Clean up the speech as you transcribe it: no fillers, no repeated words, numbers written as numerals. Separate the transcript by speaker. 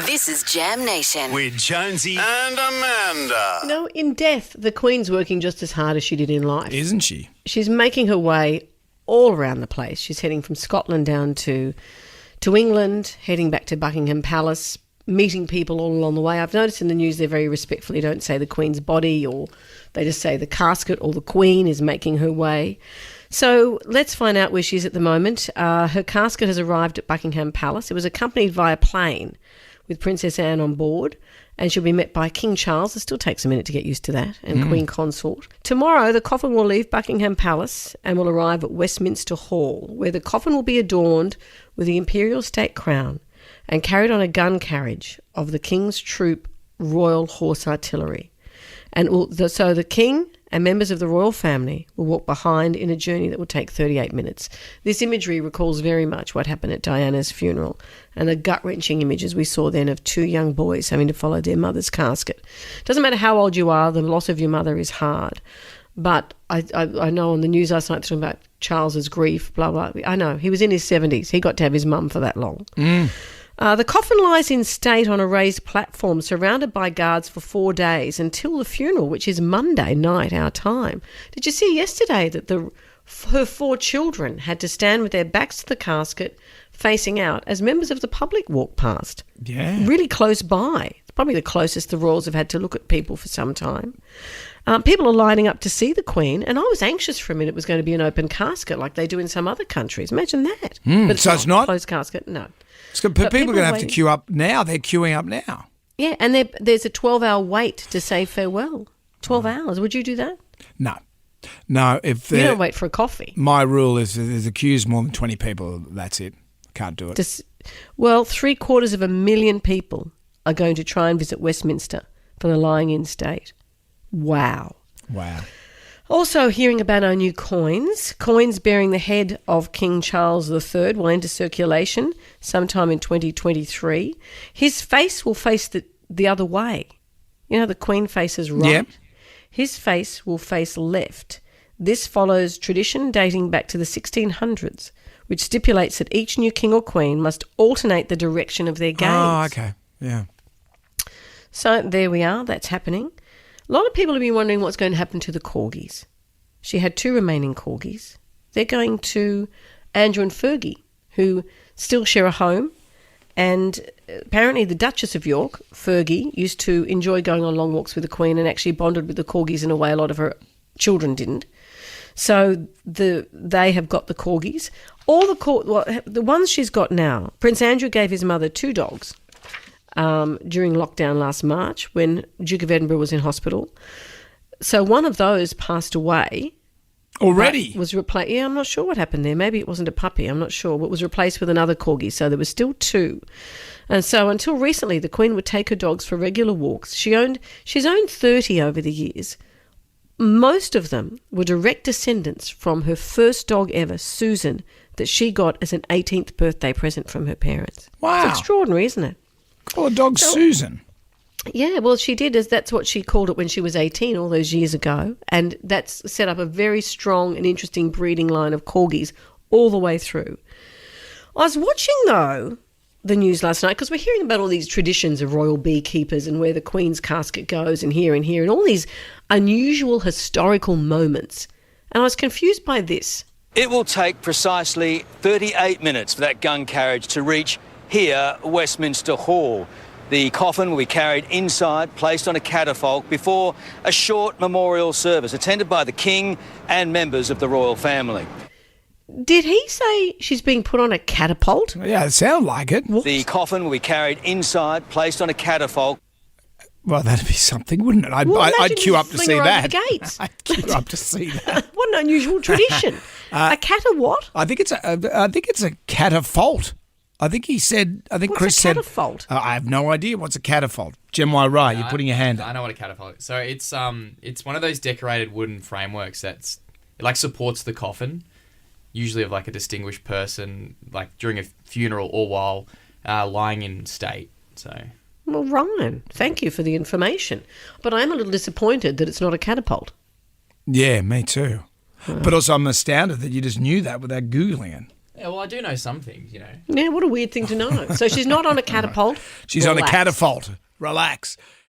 Speaker 1: This is Jam Nation.
Speaker 2: With Jonesy and Amanda.
Speaker 3: No, in death, the Queen's working just as hard as she did in life.
Speaker 4: Isn't she?
Speaker 3: She's making her way all around the place. She's heading from Scotland down to England, heading back to Buckingham Palace, meeting people all along the way. I've noticed in the news they very respectfully don't say the Queen's body, or they just say the casket or the Queen is making her way. So let's find out where she is at the moment. Her casket has arrived at Buckingham Palace. It was accompanied via plane with Princess Anne on board, and she'll be met by King Charles. It still takes a minute to get used to that, and Queen Consort. Tomorrow, the coffin will leave Buckingham Palace and will arrive at Westminster Hall, where the coffin will be adorned with the Imperial State Crown and carried on a gun carriage of the King's Troop Royal Horse Artillery. And so the King and members of the royal family will walk behind in a journey that will take 38 minutes. This imagery recalls very much what happened at Diana's funeral and the gut-wrenching images we saw then of two young boys having to follow their mother's casket. Doesn't matter how old you are, the loss of your mother is hard. But I know on the news last night talking about Charles's grief, blah, blah. I know, he was in his 70s. He got to have his mum for that long. The coffin lies in state on a raised platform surrounded by guards for 4 days until the funeral, which is Monday night, our time. Did you see yesterday that her 4 children had to stand with their backs to the casket facing out as members of the public walked past?
Speaker 4: Yeah.
Speaker 3: Really close by. It's probably the closest the royals have had to look at people for some time. People are lining up to see the Queen, and I was anxious for a minute it was going to be an open casket like they do in some other countries. Imagine that. But
Speaker 4: So it's not?
Speaker 3: Closed casket, no.
Speaker 4: But people are going to have to
Speaker 3: waiting.
Speaker 4: queue up now. They're queuing up now.
Speaker 3: Yeah, and there's a 12-hour wait to say farewell. 12 hours. Would you do that?
Speaker 4: No. If
Speaker 3: You don't wait for a coffee.
Speaker 4: my rule is if there's a queue's more than 20 people, that's it. Can't do it.
Speaker 3: Well, 750,000 people are going to try and visit Westminster for the lying-in state. Wow.
Speaker 4: Wow.
Speaker 3: Also hearing about our new coins. Coins bearing the head of King Charles III will enter circulation sometime in 2023. His face will face the other way. You know, the Queen faces right.
Speaker 4: Yep.
Speaker 3: His face will face left. This follows tradition dating back to the 1600s, which stipulates that each new king or queen must alternate the direction of their gaze.
Speaker 4: Oh, okay. Yeah.
Speaker 3: So there we are. That's happening. A lot of people have been wondering what's going to happen to the corgis. She had 2 remaining corgis. They're going to Andrew and Fergie, who still share a home. And apparently the Duchess of York, Fergie, used to enjoy going on long walks with the Queen and actually bonded with the corgis in a way a lot of her children didn't. So they have got the corgis. The ones she's got now, Prince Andrew gave his mother 2 dogs. During lockdown last March when Duke of Edinburgh was in hospital. So one of those passed away.
Speaker 4: Already?
Speaker 3: Was replaced. Yeah, I'm not sure what happened there. Maybe it wasn't a puppy. I'm not sure. But was replaced with another corgi. So there were still 2. And so until recently, the Queen would take her dogs for regular walks. She's owned 30 over the years. Most of them were direct descendants from her first dog ever, Susan, that she got as an 18th birthday present from her parents.
Speaker 4: Wow.
Speaker 3: It's extraordinary, isn't it?
Speaker 4: Call a dog Susan.
Speaker 3: Yeah, well, she did. That's what she called it when she was 18 all those years ago. And that's set up a very strong and interesting breeding line of corgis all the way through. I was watching, though, the news last night because we're hearing about all these traditions of royal beekeepers and where the Queen's casket goes and here and all these unusual historical moments. And I was confused by this.
Speaker 5: It will take precisely 38 minutes for that gun carriage to reach here, Westminster Hall. The coffin will be carried inside, placed on a catafalque before a short memorial service attended by the King and members of the royal family.
Speaker 3: Did he say she's being put on a catapult?
Speaker 4: Yeah, it sounded like it.
Speaker 3: What?
Speaker 5: The coffin will be carried inside, placed on a catafalque.
Speaker 4: Well, that'd be something, wouldn't it? I'd
Speaker 3: imagine
Speaker 4: queue up to
Speaker 3: fling
Speaker 4: see
Speaker 3: her over
Speaker 4: that.
Speaker 3: the gates.
Speaker 4: I'd queue up to see that.
Speaker 3: What an unusual tradition. A cat a what?
Speaker 4: I think it's a catafalque. I think he said. I think
Speaker 3: What's
Speaker 4: Chris
Speaker 3: a
Speaker 4: said.
Speaker 3: catafalque?
Speaker 4: I have no idea what's a catafalque. Jim Wai, you're putting your hand up.
Speaker 6: I know what a catafalque is. So it's one of those decorated wooden frameworks it like supports the coffin, usually of like a distinguished person, like during a funeral or while lying in state. So.
Speaker 3: Well, Ryan, thank you for the information. But I am a little disappointed that it's not a catapult.
Speaker 4: Yeah, me too. But also, I'm astounded that you just knew that without Googling it.
Speaker 6: Yeah, well, I do know some things, you know.
Speaker 3: Yeah, what a weird thing to know. So she's not on a catapult.
Speaker 4: She's on a
Speaker 3: Relax.
Speaker 4: catapult. Relax.